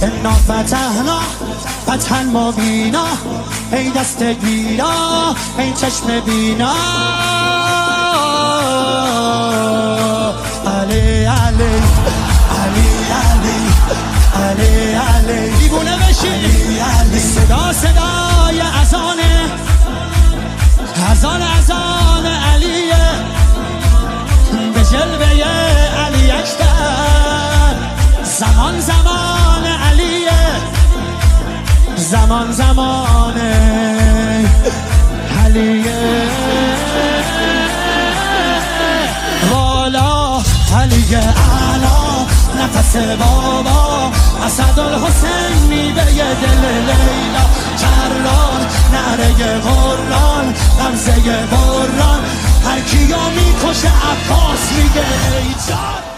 انا فتحنا فتحا مبینا، ای دست گیرا ای چشم بینا. علی علی علی علی علی علی دیوونه بشی. صدا صدای اذانه، اذان علیه، به جلوه علی اکبر. زمان زمان علیه، زمان زمان علیه. والا علی اعلا نفس بابا، اسدالحسین میوه دل لیلا. کرار نعره قرآن، غمزه بران، هر کیو میکشه عباس میگه ای جان.